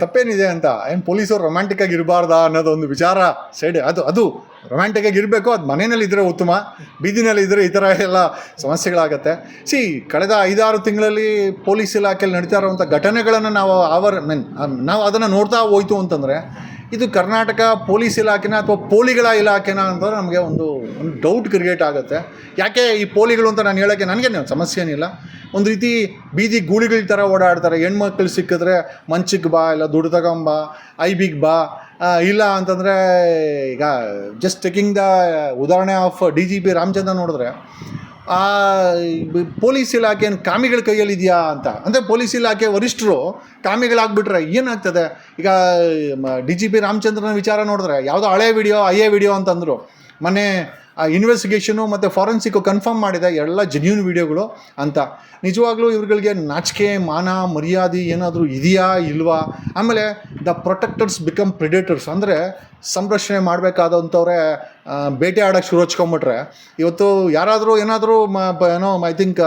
ತಪ್ಪೇನಿದೆ ಅಂತ ಏನು ಪೊಲೀಸರು ರೊಮ್ಯಾಂಟಿಕ್ ಆಗಿ ಇರಬಾರ್ದಾ ಅನ್ನೋದು ಒಂದು ವಿಚಾರ ಸೈಡ್. ಅದು ರೊಮ್ಯಾಂಟಿಕ್ ಆಗಿ ಇರಬೇಕು. ಅದು ಮನೆಯಲ್ಲಿ ಇದ್ದರೆ ಉತ್ತಮ, ಬೀದಿನಲ್ಲಿ ಇದ್ದರೆ ಈ ಥರ ಎಲ್ಲ ಸಮಸ್ಯೆಗಳಾಗತ್ತೆ. ಕಳೆದ 5-6 ತಿಂಗಳಲ್ಲಿ ಪೊಲೀಸ್ ಇಲಾಖೆಯಲ್ಲಿ ನಡೀತಾ ಇರುವಂಥ ಘಟನೆಗಳನ್ನು ನಾವು ಅದನ್ನು ನೋಡ್ತಾ ಹೋಯ್ತು ಅಂತಂದರೆ ಇದು ಕರ್ನಾಟಕ ಪೊಲೀಸ್ ಇಲಾಖೆನ ಅಥವಾ ಪೋಲಿಗಳ ಇಲಾಖೆನ ಅಂತಂದ್ರೆ ನಮಗೆ ಒಂದು ಡೌಟ್ ಕ್ರಿಯೇಟ್ ಆಗುತ್ತೆ. ಯಾಕೆ ಈ ಪೋಲಿಗಳು ಅಂತ ನಾನು ಹೇಳೋಕ್ಕೆ ನನಗೇನು ಸಮಸ್ಯೆ ಏನಿಲ್ಲ. ಒಂದು ರೀತಿ ಬೀದಿ ಗೂಳಿಗಳ ಥರ ಓಡಾಡ್ತಾರೆ. ಹೆಣ್ಮಕ್ಳು ಸಿಕ್ಕಿದ್ರೆ ಮಂಚಕ್ಕೆ ಬಾ, ಇಲ್ಲ ದುಡ್ಡು ತಗೊಂಬ, ಐಬಿಗೆ ಬಾ, ಇಲ್ಲ ಅಂತಂದರೆ ಈಗ ಜಸ್ಟ್ ಟೇಕಿಂಗ್ ದ ಉದಾಹರಣೆ ಆಫ್ DGP ರಾಮಚಂದ್ರ ನೋಡಿದ್ರೆ ಪೊಲೀಸ್ ಇಲಾಖೆ ಏನು ಕಾಮಿಗಳ ಕೈಯಲ್ಲಿದೆಯಾ ಅಂತ. ಅಂದರೆ ಪೊಲೀಸ್ ಇಲಾಖೆ ವರಿಷ್ಠರು ಕಾಮಿಗಳಾಗ್ಬಿಟ್ರೆ ಏನಾಗ್ತದೆ? ಈಗ DGP ರಾಮಚಂದ್ರನ ವಿಚಾರ ನೋಡಿದ್ರೆ ಯಾವುದೋ ಹಳೆ ವಿಡಿಯೋ ಅಂತಂದರು. ಮೊನ್ನೆ ಇನ್ವೆಸ್ಟಿಗೇಷನು ಮತ್ತು ಫಾರೆನ್ಸಿಕ್ಕು ಕನ್ಫರ್ಮ್ ಮಾಡಿದೆ ಎಲ್ಲ ಜೆನ್ಯೂನ್ ವಿಡಿಯೋಗಳು ಅಂತ. ನಿಜವಾಗ್ಲೂ ಇವ್ರುಗಳಿಗೆ ನಾಚಿಕೆ ಮಾನ ಮರ್ಯಾದೆ ಏನಾದರೂ ಇದೆಯಾ ಇಲ್ವಾ? ಆಮೇಲೆ ದ ಪ್ರೊಟೆಕ್ಟರ್ಸ್ ಬಿಕಮ್ ಪ್ರಿಡೇಟರ್ಸ್. ಅಂದರೆ ಸಂರಕ್ಷಣೆ ಮಾಡಬೇಕಾದಂಥವ್ರೆ ಬೇಟೆ ಆಡೋಕ್ಕೆ ಶುರು ಹಚ್ಕೊಂಬಿಟ್ರೆ ಇವತ್ತು ಯಾರಾದರೂ ಏನಾದರೂ ಐ ಥಿಂಕ್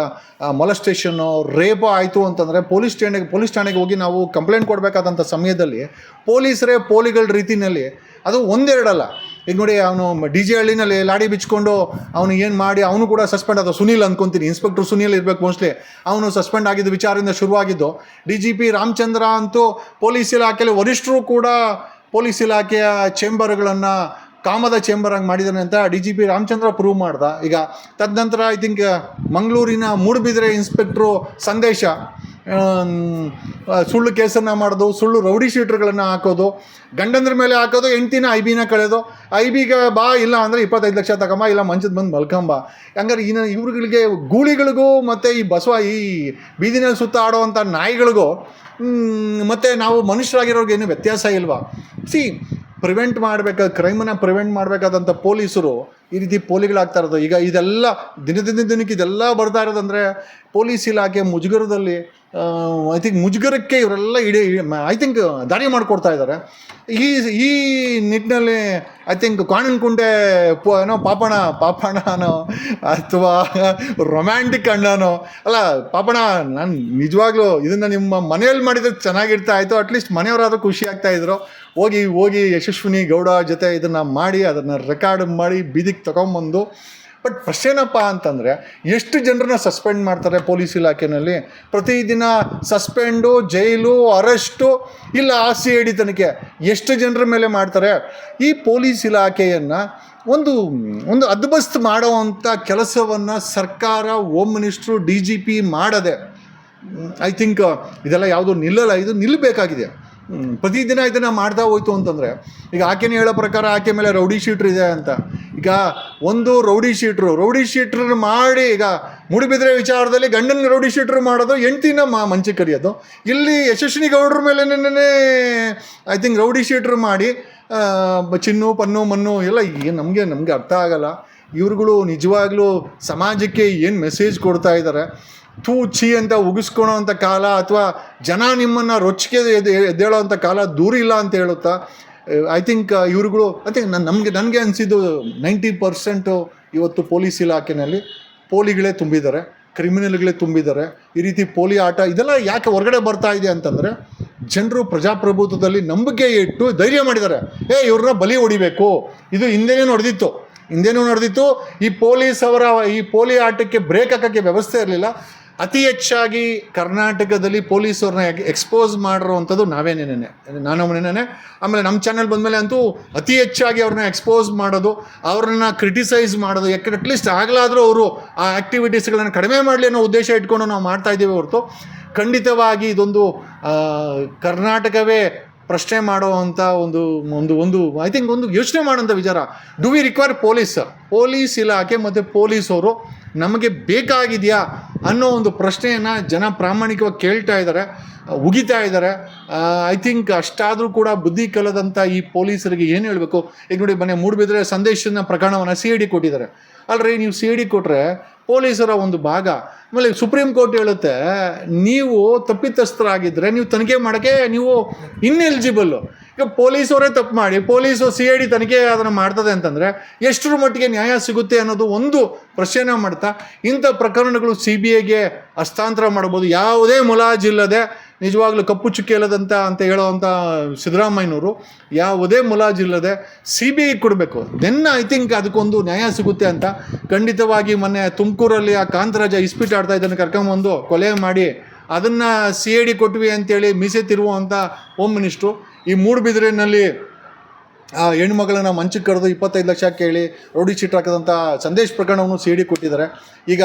ಮೊಲೆಸ್ಟೇಷನ್ನು ರೇಪೋ ಆಯಿತು ಅಂತಂದರೆ ಪೊಲೀಸ್ ಠಾಣೆಗೆ ಹೋಗಿ ನಾವು ಕಂಪ್ಲೇಂಟ್ ಕೊಡಬೇಕಾದಂಥ ಸಮಯದಲ್ಲಿ ಪೊಲೀಸರೇ ಪೋಲಿಗಳ ರೀತಿಯಲ್ಲಿ, ಅದು ಒಂದೆರಡಲ್ಲ. ಈಗ ನೋಡಿ, ಅವನು DJ ಹಳ್ಳಿನಲ್ಲಿ ಲಾಡಿ ಬಿಚ್ಕೊಂಡು ಅವನು ಏನು ಮಾಡಿ ಅವನು ಕೂಡ ಸಸ್ಪೆಂಡ್ ಆದ. ಸುನೀಲ್ ಅಂದ್ಕೊತೀನಿ, ಇನ್ಸ್ಪೆಕ್ಟರ್ ಸುನೀಲ್ ಇರಬೇಕು ಮೋಸ್ಟ್ಲಿ. ಅವನು ಸಸ್ಪೆಂಡ್ ಆಗಿದ್ದು ವಿಚಾರದಿಂದ ಶುರುವಾಗಿದ್ದು. DGP ರಾಮಚಂದ್ರ ಅಂತೂ ಪೊಲೀಸ್ ಇಲಾಖೆಯಲ್ಲಿ ವರಿಷ್ಠರು ಕೂಡ ಪೊಲೀಸ್ ಇಲಾಖೆಯ ಚೇಂಬರ್ಗಳನ್ನು ಕಾಮದ ಚೇಂಬರಾಗಿ ಮಾಡಿದ್ದಾನೆ ಅಂತ DGP ರಾಮಚಂದ್ರ ಪ್ರೂವ್ ಮಾಡ್ದ. ಈಗ ತದನಂತರ ಐ ಥಿಂಕ್ ಮಂಗಳೂರಿನ ಮೂಡುಬಿದಿರೆ ಇನ್ಸ್ಪೆಕ್ಟ್ರು ಸಂದೇಶ ಸುಳ್ಳು ಕೇಸನ್ನು ಮಾಡೋದು, ಸುಳ್ಳು ರೌಡಿ ಶೀಟ್ರ್ಗಳನ್ನು ಹಾಕೋದು, ಗಂಡಂದ್ರ ಮೇಲೆ ಹಾಕೋದು, ಹೆಂಡ್ತಿನ IBನ ಕಳೆಯೋದು. IBಗೆ ಬಾ, ಇಲ್ಲ ಅಂದರೆ 25 ಲಕ್ಷ ತಗೊಂಬ, ಇಲ್ಲ ಮಂಚದ ಬಂದು ಮಲ್ಕೊಂಬ. ಹಂಗಾರೆ ಇವ್ರುಗಳಿಗೆ ಗೂಳಿಗಳಿಗೂ ಮತ್ತು ಈ ಬೀದಿನಲ್ಲಿ ಸುತ್ತ ಆಡೋವಂಥ ನಾಯಿಗಳಿಗೂ ಮತ್ತು ನಾವು ಮನುಷ್ಯರಾಗಿರೋರ್ಗೇನು ವ್ಯತ್ಯಾಸ ಇಲ್ವಾ? ಕ್ರೈಮನ್ನು ಪ್ರಿವೆಂಟ್ ಮಾಡಬೇಕಾದಂಥ ಪೊಲೀಸರು ಈ ರೀತಿ ಪೋಲಿಗಳಾಗ್ತಾ ಇರೋದು. ಈಗ ಇದೆಲ್ಲ ದಿನಕ್ಕೆ ಇದೆಲ್ಲ ಬರ್ತಾ ಇರೋದಂದರೆ ಪೊಲೀಸ್ ಇಲಾಖೆ ಮುಜುಗರದಲ್ಲಿ ಐ ಥಿಂಕ್ ಮುಜುಗರಕ್ಕೆ ಇವರೆಲ್ಲ ಐ ಥಿಂಕ್ ದಾರಿ ಮಾಡಿಕೊಡ್ತಾ ಇದ್ದಾರೆ. ಈ ನಿಟ್ಟಿನಲ್ಲಿ ಐ ಥಿಂಕ್ ಕಾಣನ್ಕುಂಟೆ ಪಾಪಣನೋ ಅಥವಾ ರೊಮ್ಯಾಂಟಿಕ್ ಅಣ್ಣನೋ ಅಲ್ಲ. ಪಾಪಣ, ನಾನು ನಿಜವಾಗ್ಲೂ ಇದನ್ನು ನಿಮ್ಮ ಮನೆಯಲ್ಲಿ ಮಾಡಿದ್ರೆ ಚೆನ್ನಾಗಿರ್ತಾ ಇತ್ತು. ಅಟ್ಲೀಸ್ಟ್ ಮನೆಯವರಾದರೂ ಖುಷಿ ಆಗ್ತಾಯಿದ್ರು. ಹೋಗಿ ಯಶಸ್ವಿನಿ ಗೌಡ ಜೊತೆ ಇದನ್ನು ಮಾಡಿ ಅದನ್ನು ರೆಕಾರ್ಡ್ ಮಾಡಿ ಬೀದಿಗೆ ತಗೊಂಬಂದು. ಬಟ್ ಪ್ರಶ್ನೆ ಏನಪ್ಪ ಅಂತಂದರೆ, ಎಷ್ಟು ಜನರನ್ನ ಸಸ್ಪೆಂಡ್ ಮಾಡ್ತಾರೆ ಪೊಲೀಸ್ ಇಲಾಖೆಯಲ್ಲಿ ಪ್ರತಿದಿನ? ಸಸ್ಪೆಂಡು, ಜೈಲು, ಅರೆಸ್ಟು, ಇಲ್ಲ CID ತನಿಖೆ, ಎಷ್ಟು ಜನರ ಮೇಲೆ ಮಾಡ್ತಾರೆ? ಈ ಪೊಲೀಸ್ ಇಲಾಖೆಯನ್ನು ಒಂದು ಅದ್ಬಸ್ತ್ ಮಾಡೋವಂಥ ಕೆಲಸವನ್ನು ಸರ್ಕಾರ, ಹೋಮ್ ಮಿನಿಸ್ಟ್ರು, DGP ಮಾಡದೆ ಐ ಥಿಂಕ್ ಇದೆಲ್ಲ ಯಾವುದೂ ನಿಲ್ಲಲ್ಲ. ಇದು ನಿಲ್ಲಬೇಕಾಗಿದೆ. ಪ್ರತಿದಿನ ಇದನ್ನು ಮಾಡ್ತಾ ಹೋಯ್ತು ಅಂತಂದರೆ, ಈಗ ಆಕೆನೇ ಹೇಳೋ ಪ್ರಕಾರ ಆಕೆ ಮೇಲೆ ರೌಡಿ ಶೀಟ್ರ್ ಇದೆ ಅಂತ. ಈಗ ಒಂದು ರೌಡಿ ಶೀಟ್ರ್ ಮಾಡಿ, ಈಗ ಮೂಡುಬಿದಿರೆ ವಿಚಾರದಲ್ಲಿ ಗಂಡನ ರೌಡಿ ಶೀಟ್ರ್ ಮಾಡೋದು, ಹೆಂಡ್ತಿನ ಮಂಚೆ ಕರಿಯೋದು. ಇಲ್ಲಿ ಯಶಸ್ವಿನಿ ಗೌಡ್ರ ಮೇಲೆ ಐ ಥಿಂಕ್ ರೌಡಿ ಶೀಟ್ರ್ ಮಾಡಿ ಚಿನ್ನು ಪನ್ನು ಮನ್ನು ಎಲ್ಲ ನಮಗೆ ಅರ್ಥ ಆಗಲ್ಲ. ಇವ್ರುಗಳು ನಿಜವಾಗ್ಲೂ ಸಮಾಜಕ್ಕೆ ಏನು ಮೆಸೇಜ್ ಕೊಡ್ತಾ ಇದ್ದಾರೆ? ಛೀ ಅಂತ ಉಗಿಸ್ಕೊಳೋ ಅಂಥ ಕಾಲ, ಅಥವಾ ಜನ ನಿಮ್ಮನ್ನು ರೊಚ್ಚಿಗೆ ಎದ್ದೇಳೋ ಕಾಲ ದೂರ ಇಲ್ಲ ಅಂತ ಹೇಳುತ್ತಾ ಐ ಥಿಂಕ್ ಇವ್ರುಗಳು ನನಗೆ ಅನಿಸಿದ್ದು 90% ಇವತ್ತು ಪೊಲೀಸ್ ಇಲಾಖೆಯಲ್ಲಿ ಪೋಲಿಗಳೇ ತುಂಬಿದ್ದಾರೆ, ಕ್ರಿಮಿನಲ್ಗಳೇ ತುಂಬಿದ್ದಾರೆ. ಈ ರೀತಿ ಪೋಲಿ ಆಟ ಇದೆಲ್ಲ ಯಾಕೆ ಹೊರಗಡೆ ಬರ್ತಾ ಇದೆ ಅಂತಂದರೆ, ಜನರು ಪ್ರಜಾಪ್ರಭುತ್ವದಲ್ಲಿ ನಂಬಿಕೆ ಇಟ್ಟು ಧೈರ್ಯ ಮಾಡಿದ್ದಾರೆ. ಇವ್ರನ್ನ ಬಲಿ ಹೊಡಿಬೇಕು. ಇದು ಹಿಂದೇನೂ ನಡೆದಿತ್ತು. ಈ ಪೋಲಿ ಆಟಕ್ಕೆ ಬ್ರೇಕ್ ಹಾಕೋಕ್ಕೆ ವ್ಯವಸ್ಥೆ ಇರಲಿಲ್ಲ. ಅತಿ ಹೆಚ್ಚಾಗಿ ಕರ್ನಾಟಕದಲ್ಲಿ ಪೊಲೀಸವ್ರನ್ನ ಎಕ್ಸ್ಪೋಸ್ ಮಾಡಿರೋವಂಥದ್ದು ನಾನೊಬ್ಬನೇ. ಆಮೇಲೆ ನಮ್ಮ ಚಾನಲ್ ಬಂದಮೇಲೆ ಅಂತೂ ಅತಿ ಹೆಚ್ಚಾಗಿ ಅವ್ರನ್ನ ಎಕ್ಸ್ಪೋಸ್ ಮಾಡೋದು, ಅವ್ರನ್ನ ಕ್ರಿಟಿಸೈಸ್ ಮಾಡೋದು. ಅಟ್ಲೀಸ್ಟ್ ಆಗಲಾದರೂ ಅವರು ಆ ಆ್ಯಕ್ಟಿವಿಟೀಸ್ಗಳನ್ನು ಕಡಿಮೆ ಮಾಡಲಿ ಅನ್ನೋ ಉದ್ದೇಶ ಇಟ್ಕೊಂಡು ನಾವು ಮಾಡ್ತಾಯಿದ್ದೀವಿ ಹೊರತು, ಖಂಡಿತವಾಗಿ ಇದೊಂದು ಕರ್ನಾಟಕವೇ ಪ್ರಶ್ನೆ ಮಾಡುವಂಥ ಒಂದು ಐ ಥಿಂಕ್ ಒಂದು ಯೋಚನೆ ಮಾಡೋಂಥ ವಿಚಾರ. ಡು ವಿ ರಿಕ್ವೈರ್ ಪೊಲೀಸ್ ಇಲಾಖೆ ಮತ್ತು ಪೊಲೀಸವರು ನಮಗೆ ಬೇಕಾಗಿದೆಯಾ ಅನ್ನೋ ಒಂದು ಪ್ರಶ್ನೆಯನ್ನು ಜನ ಪ್ರಾಮಾಣಿಕವಾಗಿ ಕೇಳ್ತಾ ಇದ್ದಾರೆ, ಉಗಿತಾ ಇದ್ದಾರೆ. ಐ ಥಿಂಕ್ ಅಷ್ಟಾದರೂ ಕೂಡ ಬುದ್ಧಿ ಕಲದಂಥ ಈ ಪೊಲೀಸರಿಗೆ ಏನು ಹೇಳಬೇಕು? ಈಗ ನೋಡಿ, ಮನೆ ಮೂಡುಬಿದಿರೆ ಸಂದೇಶನ ಪ್ರಕರಣವನ್ನು CID ಕೊಟ್ಟಿದ್ದಾರೆ. ಅಲ್ರಿ, ನೀವು CID ಕೊಟ್ಟರೆ ಪೊಲೀಸರ ಒಂದು ಭಾಗ. ಆಮೇಲೆ ಸುಪ್ರೀಂ ಕೋರ್ಟ್ ಹೇಳುತ್ತೆ, ನೀವು ತಪ್ಪಿತಸ್ಥರಾಗಿದ್ದರೆ ನೀವು ತನಿಖೆ ಮಾಡೋಕ್ಕೆ ನೀವು ಇನ್ಎಲಿಜಿಬಲ್ಲು. ಈಗ ಪೊಲೀಸವರೇ ತಪ್ಪು ಮಾಡಿ CID ತನಿಖೆ ಅದನ್ನು ಮಾಡ್ತದೆ ಅಂತಂದರೆ ಎಷ್ಟರ ಮಟ್ಟಿಗೆ ನ್ಯಾಯ ಸಿಗುತ್ತೆ ಅನ್ನೋದು ಒಂದು ಪ್ರಶ್ನೆನ ಮಾಡ್ತಾ, ಇಂಥ ಪ್ರಕರಣಗಳು CBIಗೆ ಹಸ್ತಾಂತರ ಮಾಡ್ಬೋದು ಯಾವುದೇ ಮುಲಾಜಿಲ್ಲದೆ. ನಿಜವಾಗ್ಲೂ ಕಪ್ಪು ಚುಕ್ಕೆ ಇಲ್ಲದಂತ ಅಂತ ಹೇಳೋವಂಥ ಸಿದ್ದರಾಮಯ್ಯನವರು ಯಾವುದೇ ಮುಲಾಜಿಲ್ಲದೆ CBI ಕೊಡಬೇಕು. ದೆನ್ ಐ ಥಿಂಕ್ ಅದಕ್ಕೊಂದು ನ್ಯಾಯ ಸಿಗುತ್ತೆ ಅಂತ. ಖಂಡಿತವಾಗಿ ಮೊನ್ನೆ ತುಮಕೂರಲ್ಲಿ ಆ ಕಾಂತರಾಜ ಇಸ್ಪೀಟ್ ಆಡ್ತಾ ಇದ್ದನ್ನು ಕರ್ಕೊಂಬಂದು ಕೊಲೆ ಮಾಡಿ ಅದನ್ನು CID ಕೊಟ್ವಿ ಅಂತೇಳಿ ಮೀಸೆ ತಿರುವುವಂಥ ಹೋಮ್ ಮಿನಿಸ್ಟ್ರು ಈ ಮೂಡುಬಿದಿರೆನಲ್ಲಿ ಆ ಹೆಣ್ಮಗಳನ್ನ ಮಂಚಕ್ಕೆ ಕರೆದು 25 ಲಕ್ಷ ಕೇಳಿ ರೌಡಿ ಶೀಟ್ ಹಾಕಿದಂಥ ಸಂದೇಶ್ ಪ್ರಕರಣವನ್ನು CID ಕೊಟ್ಟಿದ್ದಾರೆ. ಈಗ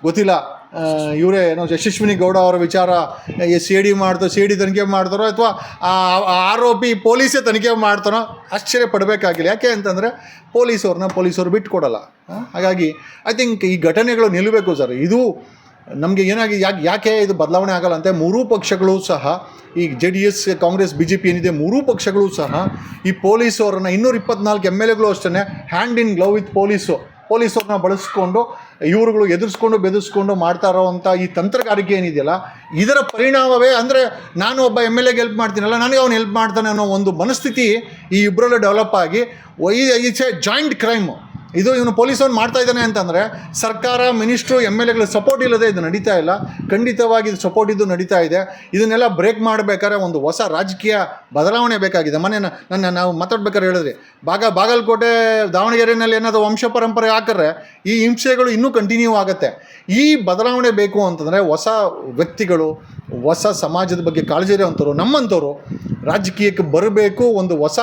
ಗೊತ್ತಿಲ್ಲ ಇವರೇ ಏನೋ ಯಶಸ್ವಿನಿ ಗೌಡ ಅವರ ವಿಚಾರ CID ಮಾಡ್ತೋ CID ತನಿಖೆ ಮಾಡ್ತಾರೋ ಅಥವಾ ಆರೋಪಿ ಪೊಲೀಸೇ ತನಿಖೆ ಮಾಡ್ತಾರೋ ಆಶ್ಚರ್ಯ ಪಡಬೇಕಾಗಿಲ್ಲ. ಯಾಕೆ ಅಂತಂದರೆ ಪೊಲೀಸರು ಬಿಟ್ಕೊಡಲ್ಲ. ಹಾಗಾಗಿ ಐ ಥಿಂಕ್ ಈ ಘಟನೆಗಳು ನಿಲ್ಲಬೇಕು ಸರ್. ಇದು ನಮಗೆ ಏನಾಗಿ ಯಾಕೆ ಇದು ಬದಲಾವಣೆ ಆಗಲ್ಲ ಅಂತ ಮೂರೂ ಪಕ್ಷಗಳು ಸಹ ಈ JDS ಕಾಂಗ್ರೆಸ್ BJP ಏನಿದೆ ಮೂರೂ ಪಕ್ಷಗಳು ಸಹ ಈ ಪೊಲೀಸವ್ರನ್ನ 224 MLAಗಳು ಅಷ್ಟೇ ಹ್ಯಾಂಡ್ ಇನ್ ಗ್ಲೌ ವಿತ್ ಪೊಲೀಸವ್ರನ್ನ ಬಳಸ್ಕೊಂಡು ಇವರುಗಳು ಎದುರಿಸ್ಕೊಂಡು ಬೆದರಿಸ್ಕೊಂಡು ಮಾಡ್ತಾ ಇರೋವಂಥ ಈ ತಂತ್ರಗಾರಿಕೆ ಏನಿದೆಯಲ್ಲ ಇದರ ಪರಿಣಾಮವೇ ಅಂದರೆ ನಾನು ಒಬ್ಬ MLAಗೆ ಹೆಲ್ಪ್ ಮಾಡ್ತೀನಲ್ಲ ನನಗೆ ಅವ್ನು ಹೆಲ್ಪ್ ಮಾಡ್ತಾನೆ ಅನ್ನೋ ಒಂದು ಮನಸ್ಥಿತಿ ಈ ಇಬ್ಬರಲ್ಲೂ ಡೆವಲಪ್ ಆಗಿ ಇಟ್ಸ್ ಎ ಜಾಯಿಂಟ್ ಕ್ರೈಮು. ಇವನು ಪೊಲೀಸವ್ನು ಮಾಡ್ತಾ ಇದ್ದಾನೆ ಅಂತಂದರೆ ಸರ್ಕಾರ ಮಿನಿಸ್ಟ್ರು MLAಗಳ ಸಪೋರ್ಟ್ ಇಲ್ಲದೆ ಇದು ನಡೀತಾ ಇಲ್ಲ. ಖಂಡಿತವಾಗಿ ಇದು ಸಪೋರ್ಟ್ ಇದ್ದು ನಡೀತಾ ಇದೆ. ಇದನ್ನೆಲ್ಲ ಬ್ರೇಕ್ ಮಾಡಬೇಕಾದ್ರೆ ಒಂದು ಹೊಸ ರಾಜಕೀಯ ಬದಲಾವಣೆ ಬೇಕಾಗಿದೆ. ನಾವು ಮಾತಾಡ್ಬೇಕಾದ್ರೆ ಹೇಳಿದ್ರಿ ಬಾಗಲಕೋಟೆ ದಾವಣಗೆರೆಯಲ್ಲಿ ಏನಾದರೂ ವಂಶ ಪರಂಪರೆ ಹಾಕಿದ್ರೆ ಈ ಹಿಂಸೆಗಳು ಇನ್ನೂ ಕಂಟಿನ್ಯೂ ಆಗುತ್ತೆ. ಈ ಬದಲಾವಣೆ ಬೇಕು ಅಂತಂದರೆ ಹೊಸ ವ್ಯಕ್ತಿಗಳು, ಹೊಸ ಸಮಾಜದ ಬಗ್ಗೆ ಕಾಳಜಿ ಇರೋವಂಥವ್ರು ನಮ್ಮಂಥವ್ರು ರಾಜಕೀಯಕ್ಕೆ ಬರಬೇಕು. ಒಂದು ಹೊಸ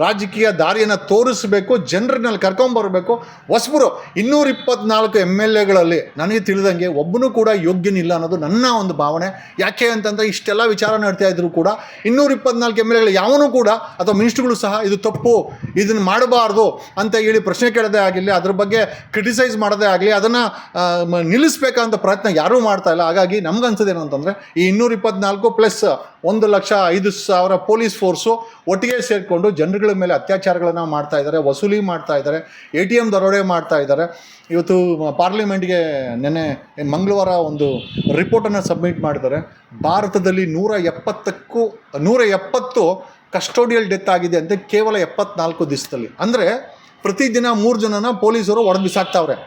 ರಾಜಕೀಯ ದಾರಿಯನ್ನು ತೋರಿಸಬೇಕು, ಜನರನ್ನಲ್ಲಿ ಕರ್ಕೊಂಬರಬೇಕು. ಹೊಸಬರು 224 MLAಗಳಲ್ಲಿ ನನಗೆ ತಿಳಿದಂಗೆ ಒಬ್ಬನೂ ಕೂಡ ಯೋಗ್ಯನಿಲ್ಲ ಅನ್ನೋದು ನನ್ನ ಒಂದು ಭಾವನೆ. ಯಾಕೆ ಅಂತಂದರೆ ಇಷ್ಟೆಲ್ಲ ವಿಚಾರ ನಡ್ತಾ ಇದ್ರು ಕೂಡ 224 MLAಗಳು ಯಾವನೂ ಕೂಡ ಅಥವಾ ಮಿನಿಸ್ಟ್ರುಗಳು ಸಹ ಇದು ತಪ್ಪು, ಇದನ್ನು ಮಾಡಬಾರ್ದು ಅಂತ ಹೇಳಿ ಪ್ರಶ್ನೆ ಕೇಳೋದೇ ಆಗಿರಲಿ, ಅದ್ರ ಬಗ್ಗೆ ಕ್ರಿಟಿಸೈಸ್ ಮಾಡೋದೇ ಆಗಲಿ, ಅದನ್ನು ನಿಲ್ಲಿಸ್ಬೇಕಂತ ಪ್ರಯತ್ನ ಯಾರೂ ಮಾಡ್ತಾ ಇಲ್ಲ. ಹಾಗಾಗಿ ನಮ್ಗನ್ಸೋದೇನು ಅಂತಂದರೆ ಈ 224 ಪ್ಲಸ್ 1,05,000 ಪೊಲೀಸ್ ಫೋರ್ಸು ಒಟ್ಟಿಗೆ ಸೇರಿಕೊಂಡು ಜನರುಗಳ ಮೇಲೆ ಅತ್ಯಾಚಾರಗಳನ್ನು ಮಾಡ್ತಾ ಇದ್ದಾರೆ, ವಸೂಲಿ ಮಾಡ್ತಾ ಇದ್ದಾರೆ, ATM ದರೋಡೆ ಮಾಡ್ತಾ ಇದ್ದಾರೆ. ಇವತ್ತು ಪಾರ್ಲಿಮೆಂಟ್ಗೆ ನೆನ್ನೆ ಮಂಗಳವಾರ ಒಂದು ರಿಪೋರ್ಟನ್ನು ಸಬ್ಮಿಟ್ ಮಾಡಿದ್ದಾರೆ. ಭಾರತದಲ್ಲಿ 170 ಕಸ್ಟೋಡಿಯಲ್ ಡೆತ್ ಆಗಿದೆ ಅಂತ ಕೇವಲ 74 ದಿವಸದಲ್ಲಿ. ಅಂದರೆ ಪ್ರತಿದಿನ 3 ಜನನ ಪೊಲೀಸರು ಹೊಡೆದು ಬಿಸಾಕ್ತಾವ್ರೆ.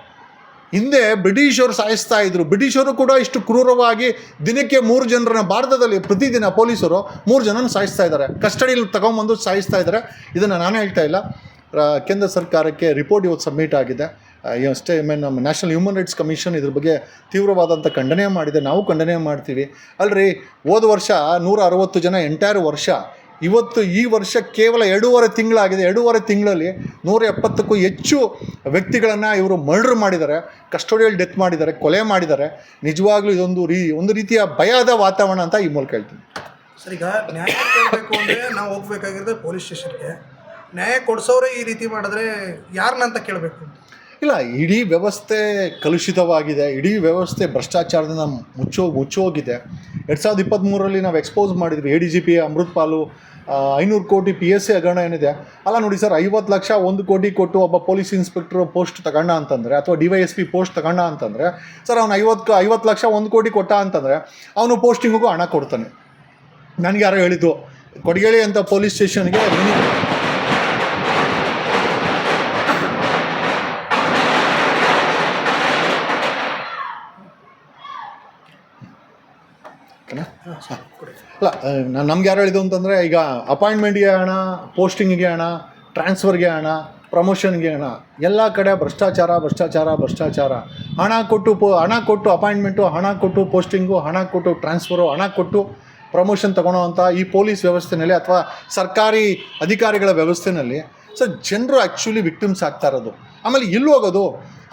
ಹಿಂದೆ ಬ್ರಿಟಿಷರು ಸಾಯಿಸ್ತಾ ಇದ್ರು. ಬ್ರಿಟಿಷರು ಕೂಡ ಇಷ್ಟು ಕ್ರೂರವಾಗಿ ದಿನಕ್ಕೆ 3 ಜನರನ್ನ ಭಾರತದಲ್ಲಿ ಪ್ರತಿದಿನ ಪೊಲೀಸರು 3 ಜನನ ಸಾಯಿಸ್ತಾ ಇದ್ದಾರೆ, ಕಸ್ಟಡಿಯಲ್ಲಿ ತಗೊಂಬಂದು ಸಾಯಿಸ್ತಾ ಇದ್ದಾರೆ. ಇದನ್ನು ನಾನು ಹೇಳ್ತಾ ಇಲ್ಲ, ಕೇಂದ್ರ ಸರ್ಕಾರಕ್ಕೆ ರಿಪೋರ್ಟ್ ಇವತ್ತು ಸಬ್ಮಿಟ್ ಆಗಿದೆ. ಅಷ್ಟೇ ನಮ್ಮ ನ್ಯಾಷನಲ್ ಹ್ಯೂಮನ್ ರೈಟ್ಸ್ ಕಮಿಷನ್ ಇದ್ರ ಬಗ್ಗೆ ತೀವ್ರವಾದಂಥ ಖಂಡನೆ ಮಾಡಿದೆ. ನಾವು ಖಂಡನೆ ಮಾಡ್ತೀವಿ. ಅಲ್ರಿ, ಹೋದ ವರ್ಷ 160 ಜನ ಎಂಟೈರ್ ವರ್ಷ, ಇವತ್ತು ಈ ವರ್ಷ ಕೇವಲ 2.5 ತಿಂಗಳಾಗಿದೆ. 2.5 ತಿಂಗಳಲ್ಲಿ 170ಕ್ಕೂ ಹೆಚ್ಚು ವ್ಯಕ್ತಿಗಳನ್ನು ಇವರು ಮರ್ಡರ್ ಮಾಡಿದ್ದಾರೆ, ಕಸ್ಟೋಡಿಯಲ್ ಡೆತ್ ಮಾಡಿದ್ದಾರೆ, ಕೊಲೆ ಮಾಡಿದ್ದಾರೆ. ನಿಜವಾಗ್ಲೂ ಇದೊಂದು ಒಂದು ರೀತಿಯ ಭಯದ ವಾತಾವರಣ ಅಂತ ಈ ಮೂಲಕ ಹೇಳ್ತೀನಿ. ಸರ್, ಈಗ ನ್ಯಾಯ ಕೇಳಬೇಕು ಅಂದರೆ ನಾವು ಹೋಗ್ಬೇಕಾಗಿರೋದು ಪೊಲೀಸ್ ಸ್ಟೇಷನ್ಗೆ. ನ್ಯಾಯ ಕೊಡಿಸೋರೆ ಈ ರೀತಿ ಮಾಡಿದ್ರೆ ಯಾರನ್ನ ಅಂತ ಕೇಳಬೇಕು? ಇಲ್ಲ, ಇಡೀ ವ್ಯವಸ್ಥೆ ಕಲುಷಿತವಾಗಿದೆ. ಇಡೀ ವ್ಯವಸ್ಥೆ ಭ್ರಷ್ಟಾಚಾರದಿಂದ ಮುಚ್ಚೋಗಿದೆ. 2023ರಲ್ಲಿ ನಾವು ಎಕ್ಸ್ಪೋಸ್ ಮಾಡಿದ್ವಿ ADGP ಅಮೃತ್ ಪಾಲು 500 ಕೋಟಿ PSA ಹಗರಣ ಏನಿದೆ ಅಲ್ಲ. ನೋಡಿ ಸರ್, 50 ಲಕ್ಷ 1 ಕೋಟಿ ಕೊಟ್ಟು ಒಬ್ಬ ಪೊಲೀಸ್ ಇನ್ಸ್ಪೆಕ್ಟರ್ ಪೋಸ್ಟ್ ತಗೊಂಡ ಅಂತಂದರೆ, ಅಥವಾ DYSP ಪೋಸ್ಟ್ ತಗೊಂಡ ಅಂತಂದರೆ, ಸರ್ ಅವನು 50 ಲಕ್ಷ 1 ಕೋಟಿ ಕೊಟ್ಟ ಅಂತಂದರೆ ಅವನು ಪೋಸ್ಟಿಂಗಿಗೂ ಹಣ ಕೊಡ್ತಾನೆ. ನನಗೆ ಯಾರೋ ಹೇಳಿದ್ದು, ಕೊಡಗೇಳಿ ಅಂತ ಪೊಲೀಸ್ ಸ್ಟೇಷನ್ಗೆ ಅಲ್ಲ, ನಮ್ಗೆ ಯಾರು ಹೇಳಿದ್ದು ಅಂತಂದರೆ, ಈಗ ಅಪಾಯಿಂಟ್ಮೆಂಟ್ಗೆ ಹಣ, ಪೋಸ್ಟಿಂಗಿಗೆ ಹಣ, ಟ್ರಾನ್ಸ್ಫರ್ಗೆ ಹಣ, ಪ್ರಮೋಷನ್ಗೆ ಹಣ, ಎಲ್ಲ ಕಡೆ ಭ್ರಷ್ಟಾಚಾರ. ಹಣ ಕೊಟ್ಟು ಅಪಾಯಿಂಟ್ಮೆಂಟು, ಹಣ ಕೊಟ್ಟು ಪೋಸ್ಟಿಂಗು, ಹಣ ಕೊಟ್ಟು ಟ್ರಾನ್ಸ್ಫರು, ಹಣ ಕೊಟ್ಟು ಪ್ರಮೋಷನ್ ತೊಗೊಳೋವಂಥ ಈ ಪೊಲೀಸ್ ವ್ಯವಸ್ಥೆಯಲ್ಲಿ ಅಥವಾ ಸರ್ಕಾರಿ ಅಧಿಕಾರಿಗಳ ವ್ಯವಸ್ಥೆಯಲ್ಲಿ ಸರ್ ಜನರು ಆ್ಯಕ್ಚುಲಿ ವಿಕ್ಟಿಮ್ಸ್ ಆಗ್ತಾ ಇರೋದು. ಆಮೇಲೆ ಎಲ್ಲಿ ಹೋಗೋದು?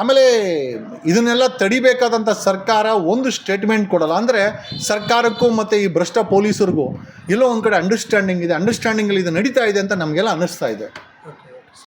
ಆಮೇಲೆ ಇದನ್ನೆಲ್ಲ ತಡಿಬೇಕಾದಂಥ ಸರ್ಕಾರ ಒಂದು ಸ್ಟೇಟ್ಮೆಂಟ್ ಕೊಡಲ್ಲ. ಅಂದರೆ ಸರ್ಕಾರಕ್ಕೂ ಮತ್ತು ಈ ಭ್ರಷ್ಟ ಪೊಲೀಸರಿಗೂ ಎಲ್ಲೋ ಒಂದು ಕಡೆ ಅಂಡರ್ಸ್ಟ್ಯಾಂಡಿಂಗ್ ಇದೆ, ಅಂಡರ್ಸ್ಟ್ಯಾಂಡಿಂಗಲ್ಲಿ ಇದು ನಡೀತಾ ಇದೆ ಅಂತ ನಮಗೆಲ್ಲ ಅನ್ನಿಸ್ತಾ ಇದೆ.